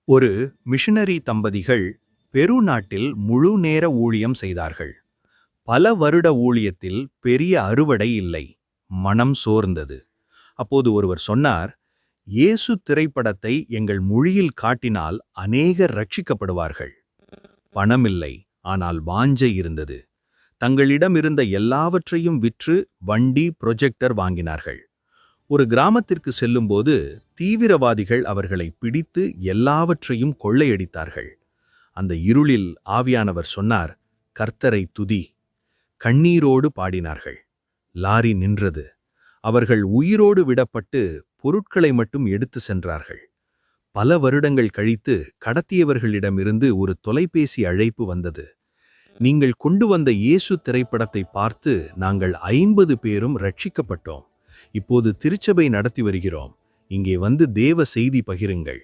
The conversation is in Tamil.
ஒரு மிஷனரி தம்பதிகள் பெரு நாட்டில் முழு நேர ஊழியம் செய்தார்கள். பல வருட ஊழியத்தில் பெரிய அறுவடை இல்லை. மனம் சோர்ந்தது. அப்போது ஒருவர் சொன்னார், இயேசு திரைப்படத்தை எங்கள் மொழியில் காட்டினால் அநேகர் ரட்சிக்கப்படுவார்கள். பணமில்லை, ஆனால் வாஞ்சை இருந்தது. தங்களிடம் இருந்த எல்லாவற்றையும் விற்று வண்டி, ப்ரொஜெக்டர் வாங்கினார்கள். ஒரு கிராமத்திற்கு செல்லும்போது தீவிரவாதிகள் அவர்களை பிடித்து எல்லாவற்றையும் கொள்ளையடித்தார்கள். அந்த இருளில் ஆவியானவர் சொன்னார், கர்த்தரை துதி. கண்ணீரோடு பாடினார்கள். லாரி நின்றது. அவர்கள் உயிரோடு விடப்பட்டு பொருட்களை மட்டும் எடுத்து சென்றார்கள். பல வருடங்கள் கழித்து கடத்தியவர்களிடமிருந்து ஒரு தொலைபேசி அழைப்பு வந்தது. நீங்கள் கொண்டு வந்த இயேசு திரைப்படத்தை பார்த்து நாங்கள் 50 பேரும் ரட்சிக்கப்பட்டோம். இப்போது திருச்சபை நடத்தி வருகிறோம். இங்கே வந்து தேவ செய்தி பகிருங்கள்.